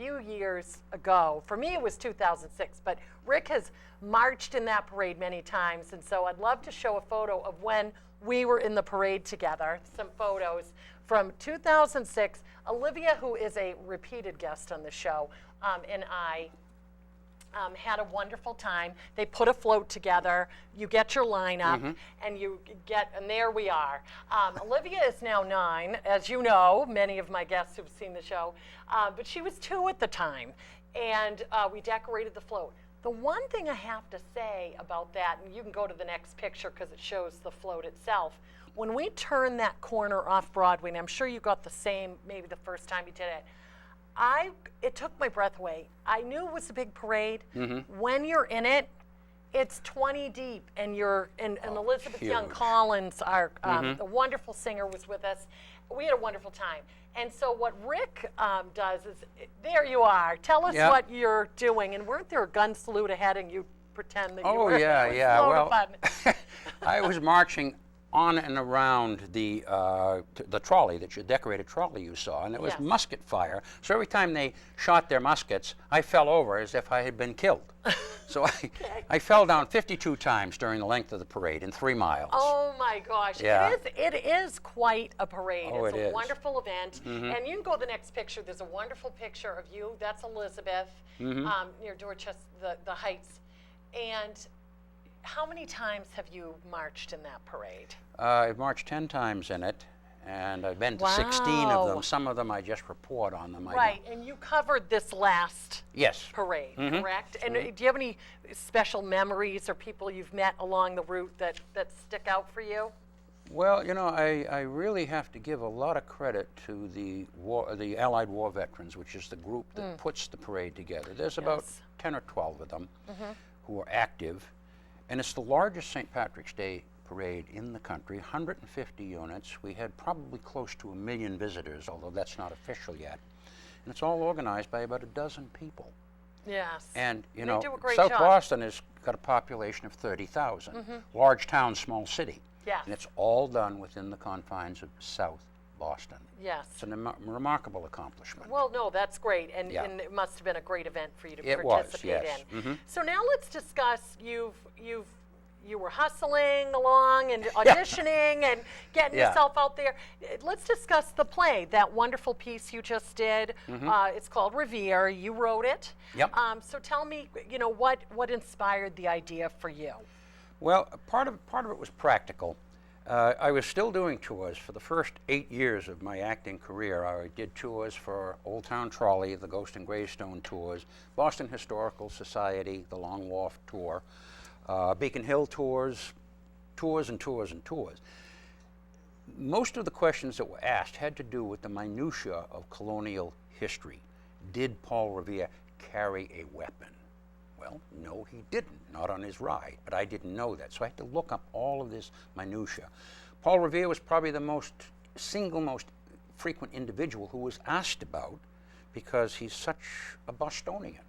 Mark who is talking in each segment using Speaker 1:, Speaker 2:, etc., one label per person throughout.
Speaker 1: few years ago. For me, it was 2006, but Rick has marched in that parade many times, and so I'd love to show a photo of when we were in the parade together, some photos from 2006. Olivia, who is a repeated guest on the show, and I had a wonderful time. They put a float together. You get your lineup, and and there we are. Olivia is now 9, as you know, many of my guests who've seen the show, but she was 2 at the time, and we decorated the float. The one thing I have to say about that, and you can go to the next picture because it shows the float itself, when we turned that corner off Broadway, and I'm sure you got the same maybe the first time you did it, it took my breath away. I knew it was a big parade. When you're in it, it's 20 deep, and Elizabeth Young Collins, our a wonderful singer, was with us. We had a wonderful time. And so what Rick does is, there you are. Tell us what you're doing. And weren't there a gun salute ahead, and you pretend that you were?
Speaker 2: Oh yeah. Well, I was marching on and around the trolley, the decorated trolley you saw, and it was musket fire. So every time they shot their muskets, I fell over as if I had been killed. So I fell down 52 times during the length of the parade in 3 miles.
Speaker 1: Oh my gosh, it is quite a parade.
Speaker 2: Oh,
Speaker 1: it's
Speaker 2: it
Speaker 1: a
Speaker 2: is.
Speaker 1: Wonderful event. And you can go to the next picture. There's a wonderful picture of you. That's Elizabeth near Dorchester, the Heights. And how many times have you marched in that parade?
Speaker 2: I've marched 10 times in it, and I've been to 16 of them. Some of them I just report on them.
Speaker 1: Right, and you covered this last parade, correct? And do you have any special memories or people you've met along the route that stick out for you?
Speaker 2: Well, you know, I really have to give a lot of credit to the Allied War Veterans, which is the group that puts the parade together. There's about 10 or 12 of them who are active. And it's the largest St. Patrick's Day parade in the country, 150 units. We had probably close to 1 million visitors, although that's not official yet. And it's all organized by about a dozen people.
Speaker 1: Yes.
Speaker 2: And, you
Speaker 1: they
Speaker 2: know,
Speaker 1: do a great
Speaker 2: South
Speaker 1: job.
Speaker 2: Boston has got a population of 30,000. Large town, small city.
Speaker 1: Yes.
Speaker 2: And it's all done within the confines of South Boston.
Speaker 1: Yes.
Speaker 2: It's a remarkable accomplishment.
Speaker 1: Well, no, that's great, and it must have been a great event for you to
Speaker 2: It
Speaker 1: participate
Speaker 2: was, yes.
Speaker 1: in. So now let's discuss. You were hustling along and auditioning and getting yourself out there. Let's discuss the play, that wonderful piece you just did. It's called Revere. You wrote it.
Speaker 2: Yep.
Speaker 1: So tell me, you know, what inspired the idea for you?
Speaker 2: Well, part of it was practical. I was still doing tours for the first 8 years of my acting career. I did tours for Old Town Trolley, the Ghost and Gravestone tours, Boston Historical Society, the Long Wharf tour, Beacon Hill tours. Most of the questions that were asked had to do with the minutiae of colonial history. Did Paul Revere carry a weapon? Well, no, he didn't, not on his ride, but I didn't know that, so I had to look up all of this minutia. Paul Revere was probably the single most frequent individual who was asked about because he's such a Bostonian.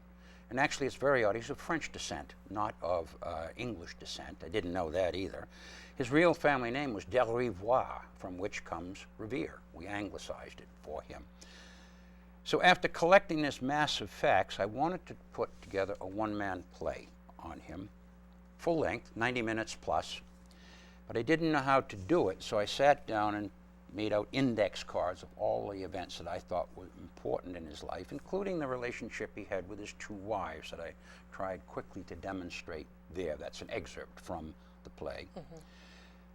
Speaker 2: And actually, it's very odd. He's of French descent, not of English descent. I didn't know that either. His real family name was Del Rivoire, from which comes Revere. We anglicized it for him. So after collecting this mass of facts, I wanted to put together a one-man play on him, full length, 90 minutes plus. But I didn't know how to do it, so I sat down and made out index cards of all the events that I thought were important in his life, including the relationship he had with his 2 wives that I tried quickly to demonstrate there. That's an excerpt from the play.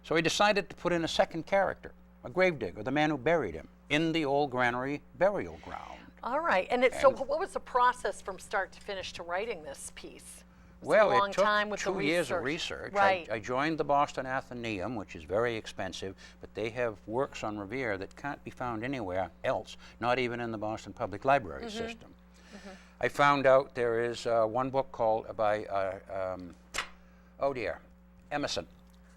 Speaker 2: So I decided to put in a second character, a gravedigger, the man who buried him, in the old granary burial ground.
Speaker 1: All right, so what was the process from start to finish to writing this piece?
Speaker 2: Well,
Speaker 1: a long
Speaker 2: it took
Speaker 1: time with
Speaker 2: 2 years of research.
Speaker 1: Right.
Speaker 2: I joined the Boston Athenaeum, which is very expensive, but they have works on Revere that can't be found anywhere else, not even in the Boston Public Library system. I found out there is one book called by, Emerson,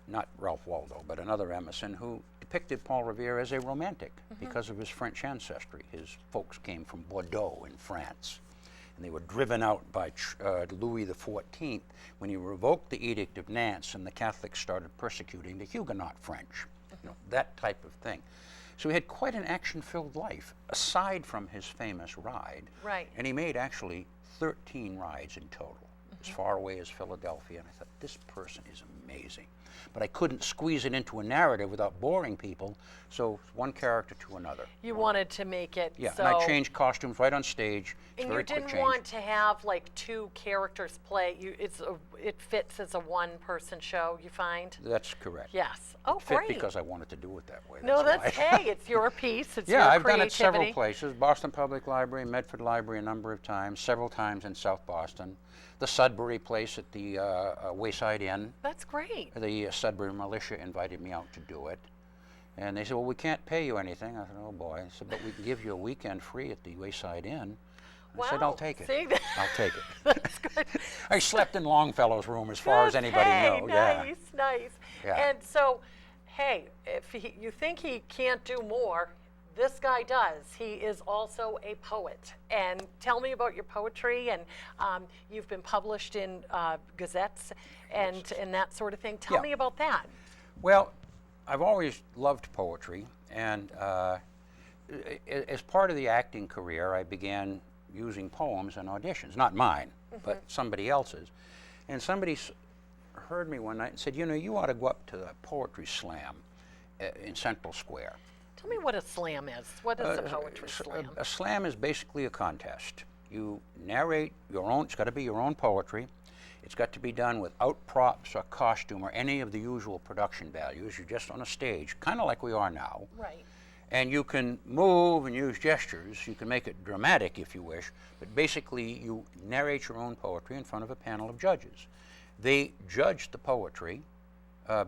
Speaker 2: not Ralph Waldo, but another Emerson, who depicted Paul Revere as a romantic because of his French ancestry. His folks came from Bordeaux in France. And they were driven out by Louis XIV when he revoked the Edict of Nantes and the Catholics started persecuting the Huguenot French, you know, that type of thing. So he had quite an action-filled life, aside from his famous ride.
Speaker 1: Right.
Speaker 2: And he made actually 13 rides in total, as far away as Philadelphia. And I thought, this person is amazing. But I couldn't squeeze it into a narrative without boring people, so one character to another.
Speaker 1: You wanted to make it
Speaker 2: Yeah,
Speaker 1: so...
Speaker 2: and I changed costumes right on stage. It's
Speaker 1: And
Speaker 2: very
Speaker 1: you
Speaker 2: quick
Speaker 1: didn't
Speaker 2: change.
Speaker 1: want to have like two characters play. It fits as a one-person show, you find?
Speaker 2: That's correct.
Speaker 1: Yes. Oh,
Speaker 2: Fit
Speaker 1: great.
Speaker 2: because I wanted to do it that way.
Speaker 1: No,
Speaker 2: why.
Speaker 1: that's, hey, it's your piece, it's
Speaker 2: Yeah,
Speaker 1: your
Speaker 2: I've done
Speaker 1: creativity.
Speaker 2: it several places. Boston Public Library, Medford Library a number of times, several times in South Boston. The Sudbury place at the Wayside Inn.
Speaker 1: That's great.
Speaker 2: The Sudbury militia invited me out to do it. And they said, well, we can't pay you anything. I said, oh boy. I said, but we can give you a weekend free at the Wayside Inn. I said, I'll take it.
Speaker 1: See?
Speaker 2: I'll take it.
Speaker 1: That's good.
Speaker 2: I slept in Longfellow's room as far as anybody knows.
Speaker 1: Nice, nice.
Speaker 2: Yeah.
Speaker 1: And so, hey, if you think he can't do more, this guy does. He is also a poet. And tell me about your poetry. And you've been published in gazettes and that sort of thing. Tell me about that.
Speaker 2: Well, I've always loved poetry. And as part of the acting career, I began using poems in auditions. Not mine, but somebody else's. And somebody heard me one night and said, you know, you ought to go up to the poetry slam in Central Square.
Speaker 1: Tell me what a slam is. What is a poetry slam?
Speaker 2: A slam is basically a contest. You narrate your own, it's got to be your own poetry. It's got to be done without props or costume or any of the usual production values. You're just on a stage, kind of like we are now.
Speaker 1: Right.
Speaker 2: And you can move and use gestures. You can make it dramatic if you wish, but basically you narrate your own poetry in front of a panel of judges. They judge the poetry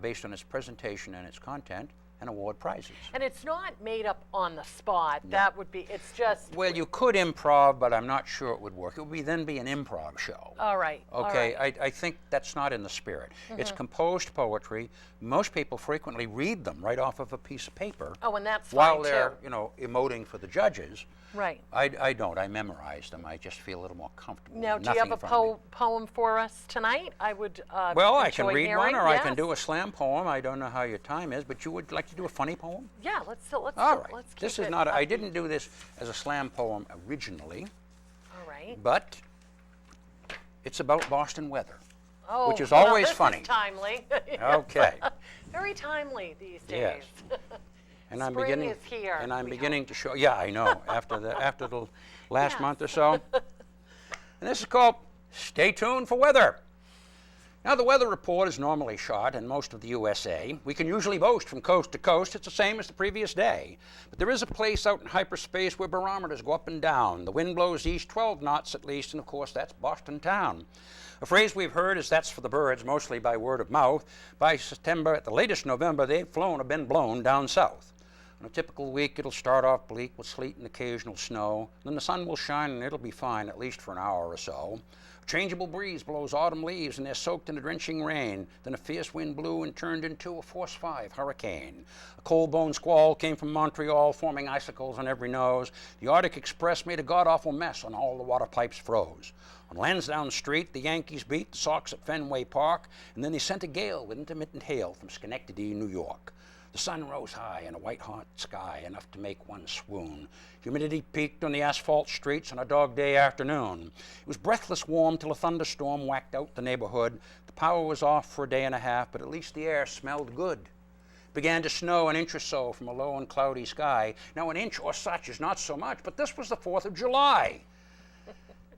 Speaker 2: based on its presentation and its content and award prizes.
Speaker 1: And it's not made up on the spot. That would be, it's just...
Speaker 2: Well, you could improv, but I'm not sure it would work. It would then be an improv show.
Speaker 1: All right.
Speaker 2: Okay,
Speaker 1: all right.
Speaker 2: I think that's not in the spirit. It's composed poetry. Most people frequently read them right off of a piece of paper.
Speaker 1: Oh, and that's
Speaker 2: while
Speaker 1: fine,
Speaker 2: they're,
Speaker 1: too.
Speaker 2: you know, emoting for the judges.
Speaker 1: Right.
Speaker 2: I don't. I memorize them. I just feel a little more comfortable.
Speaker 1: Now, do you have a poem for us tonight? I would
Speaker 2: well, I can
Speaker 1: enjoy
Speaker 2: read
Speaker 1: hearing.
Speaker 2: one, or I can
Speaker 1: Yes.
Speaker 2: do a slam poem. I don't know how your time is, but you would like to do a funny poem?
Speaker 1: Yeah, let's
Speaker 2: All right.
Speaker 1: keep
Speaker 2: This is
Speaker 1: it
Speaker 2: not. I
Speaker 1: upbeat.
Speaker 2: didn't do this as a slam poem originally,
Speaker 1: All right.
Speaker 2: but it's about Boston weather.
Speaker 1: Oh,
Speaker 2: which is
Speaker 1: well,
Speaker 2: always
Speaker 1: this
Speaker 2: funny.
Speaker 1: Is timely.
Speaker 2: Okay.
Speaker 1: Very timely these
Speaker 2: Yes.
Speaker 1: days.
Speaker 2: And I'm
Speaker 1: Spring
Speaker 2: beginning.
Speaker 1: is here,
Speaker 2: And I'm
Speaker 1: we
Speaker 2: beginning to show. Yeah, I know. After the last
Speaker 1: Yes.
Speaker 2: month or so. And this is called "Stay Tuned for Weather." Now, the weather report is normally shot in most of the USA. We can usually boast from coast to coast it's the same as the previous day. But there is a place out in hyperspace where barometers go up and down. The wind blows east 12 knots at least, and of course that's Boston town. A phrase we've heard is "that's for the birds," mostly by word of mouth. By September, at the latest November, they've flown or been blown down south. On a typical week, it'll start off bleak with sleet and occasional snow. Then the sun will shine and it'll be fine, at least for an hour or so. A changeable breeze blows autumn leaves and they're soaked in a drenching rain. Then a fierce wind blew and turned into a Force 5 hurricane. A cold bone squall came from Montreal, forming icicles on every nose. The Arctic Express made a god-awful mess and all the water pipes froze. On Lansdowne Street, the Yankees beat the Sox at Fenway Park, and then they sent a gale with intermittent hail from Schenectady, New York. The sun rose high in a white-hot sky, enough to make one swoon. Humidity peaked on the asphalt streets on a dog day afternoon. It was breathless warm till a thunderstorm whacked out the neighborhood. The power was off for a day and a half, but at least the air smelled good. It began to snow an inch or so from a low and cloudy sky. Now, an inch or such is not so much, but this was the 4th of July.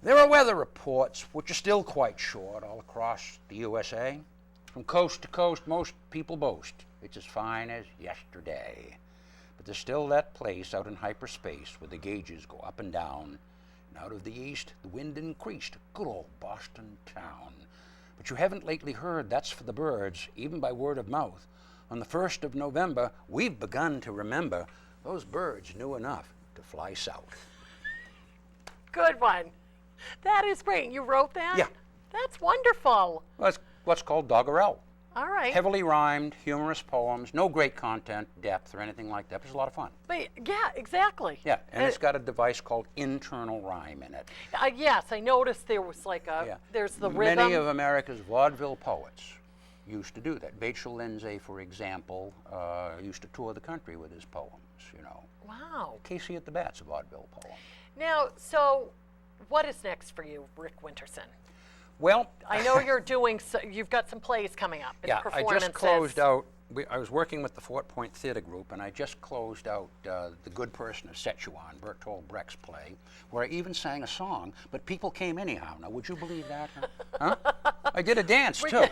Speaker 2: There are weather reports, which are still quite short all across the USA. From coast to coast, most people boast it's as fine as yesterday. But there's still that place out in hyperspace where the gauges go up and down. And out of the east, the wind increased. Good old Boston town. But you haven't lately heard "that's for the birds," even by word of mouth. On the 1st of November, we've begun to remember those birds knew enough to fly south.
Speaker 1: Good one. That is great. You wrote that?
Speaker 2: Yeah.
Speaker 1: That's wonderful.
Speaker 2: Well, it's what's called doggerel.
Speaker 1: All right.
Speaker 2: Heavily rhymed, humorous poems, no great content, depth, or anything like that. But it's a lot of fun.
Speaker 1: But, yeah, exactly.
Speaker 2: Yeah, and it's got a device called internal rhyme in it.
Speaker 1: Yes, I noticed there was like a, there's the rhythm.
Speaker 2: Many of America's vaudeville poets used to do that. Rachel Lindsay, for example, used to tour the country with his poem. you know.
Speaker 1: Wow.
Speaker 2: Casey at the Bat's a vaudeville poem.
Speaker 1: Now, so what is next for you, Rick Winterson?
Speaker 2: Well,
Speaker 1: I know you're doing, you've got some plays coming up and
Speaker 2: yeah, I
Speaker 1: performances.
Speaker 2: just closed out, I was working with the Fort Point Theater Group, and I just closed out The Good Person of Szechuan, Bertolt Brecht's play, where I even sang a song, but people came anyhow. Now, would you believe that? Huh? I did a dance, too.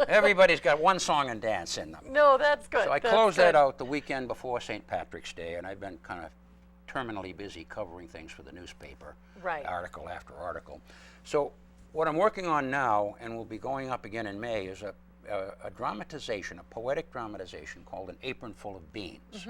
Speaker 2: Everybody's got one song and dance in them.
Speaker 1: No, that's good.
Speaker 2: So I closed that out the weekend before St. Patrick's Day, and I've been kind of terminally busy covering things for the newspaper,
Speaker 1: Right.
Speaker 2: article after article. So what I'm working on now, and will be going up again in May, is a dramatization, a poetic dramatization called An Apron Full of Beans.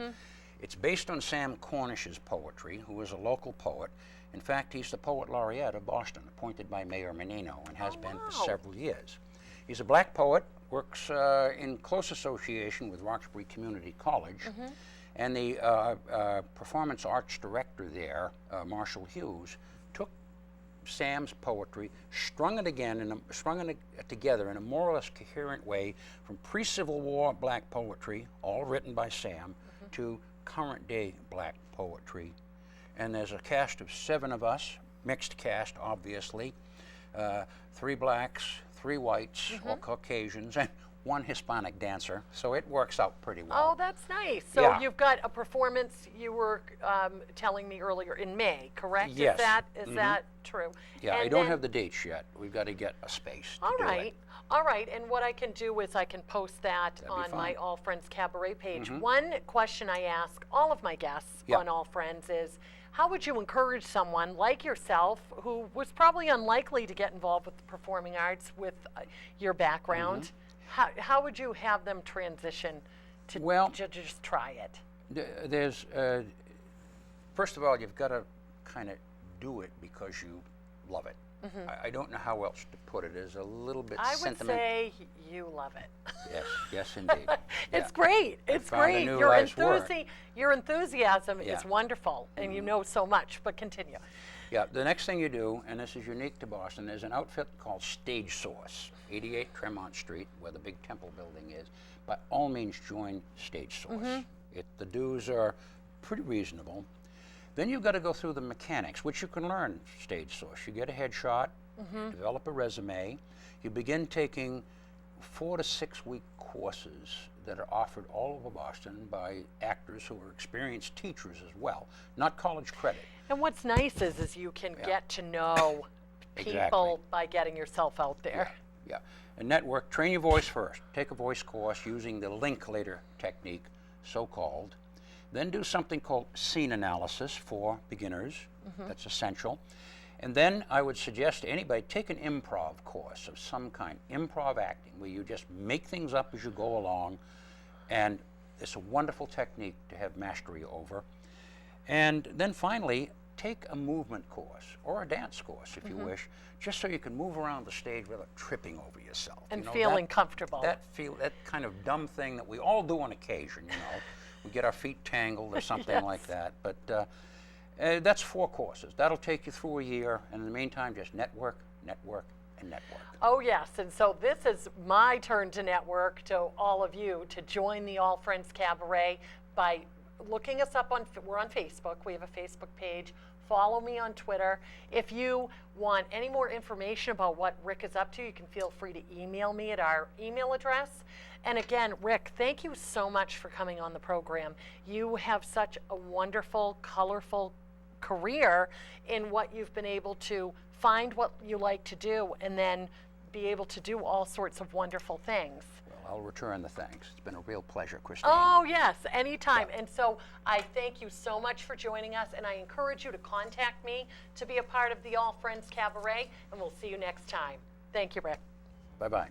Speaker 2: It's based on Sam Cornish's poetry, who is a local poet. In fact, he's the poet laureate of Boston, appointed by Mayor Menino, and has been for several years. He's a black poet, works in close association with Roxbury Community College, and the performance arts director there, Marshall Hughes, took Sam's poetry, strung it together in a more or less coherent way from pre-Civil War black poetry, all written by Sam, to current day black poetry. And there's a cast of 7 of us, mixed cast obviously, 3 blacks, 3 whites, or Caucasians, and 1 Hispanic dancer, so it works out pretty well.
Speaker 1: Oh, that's nice. So
Speaker 2: Yeah.
Speaker 1: you've got a performance, you were telling me earlier, in May, correct?
Speaker 2: Yes.
Speaker 1: Is that true?
Speaker 2: Yeah, I
Speaker 1: And
Speaker 2: don't
Speaker 1: then-
Speaker 2: have the dates yet. We've got to get a space to
Speaker 1: All
Speaker 2: do
Speaker 1: right.
Speaker 2: it.
Speaker 1: All right, and what I can do is I can post that
Speaker 2: be
Speaker 1: on my
Speaker 2: fine.
Speaker 1: All Friends Cabaret page. One question I ask all of my guests
Speaker 2: Yeah.
Speaker 1: on All Friends is, how would you encourage someone like yourself, who was probably unlikely to get involved with the performing arts with your background, how would you have them transition to,
Speaker 2: Well,
Speaker 1: to just try it?
Speaker 2: There's, first of all, you've got to kind of do it because you love it. I don't know how else to put it. There's a little bit
Speaker 1: I would
Speaker 2: sentimental.
Speaker 1: say you love it.
Speaker 2: Yes, yes, indeed.
Speaker 1: It's
Speaker 2: Yeah.
Speaker 1: great.
Speaker 2: I
Speaker 1: It's
Speaker 2: found a
Speaker 1: great.
Speaker 2: new
Speaker 1: Your
Speaker 2: life's work.
Speaker 1: your enthusiasm
Speaker 2: Yeah.
Speaker 1: is wonderful, and you know so much. But continue.
Speaker 2: Yeah, the next thing you do, and this is unique to Boston, there's an outfit called Stage Source, 88 Tremont Street, where the big Temple building is. By all means, join Stage Source. The dues are pretty reasonable. Then you've got to go through the mechanics, which you can learn Stage Source. You get a headshot, develop a resume. You begin taking 4 to 6 week courses that are offered all over Boston by actors who are experienced teachers as well, not college credit.
Speaker 1: And what's nice is you can get to know people
Speaker 2: Exactly.
Speaker 1: by getting yourself out there.
Speaker 2: Yeah, and network, train your voice first. Take a voice course using the Linklater technique, so-called. Then do something called scene analysis for beginners. That's essential. And then I would suggest to anybody, take an improv course of some kind, improv acting, where you just make things up as you go along. And it's a wonderful technique to have mastery over. And then finally, take a movement course or a dance course, if you wish, just so you can move around the stage without tripping over yourself.
Speaker 1: And
Speaker 2: You know,
Speaker 1: feeling comfortable.
Speaker 2: That kind of dumb thing that we all do on occasion, you know. We get our feet tangled or something like that. But that's 4 courses. That'll take you through a year. And in the meantime, just network, network, and network.
Speaker 1: Oh, yes. And so this is my turn to network to all of you to join the All Friends Cabaret by looking us up we're on Facebook. We have a Facebook page. Follow me on Twitter. If you want any more information about what Rick is up to, you can feel free to email me at our email address. And again, Rick, thank you so much for coming on the program. You have such a wonderful, colorful career in what you've been able to find what you like to do and then be able to do all sorts of wonderful things.
Speaker 2: Well, I'll return the thanks. It's been a real pleasure, Christine.
Speaker 1: Oh, yes, anytime. And so I thank you so much for joining us, and I encourage you to contact me to be a part of the All Friends Cabaret, and we'll see you next time. Thank you, Rick.
Speaker 2: Bye-bye.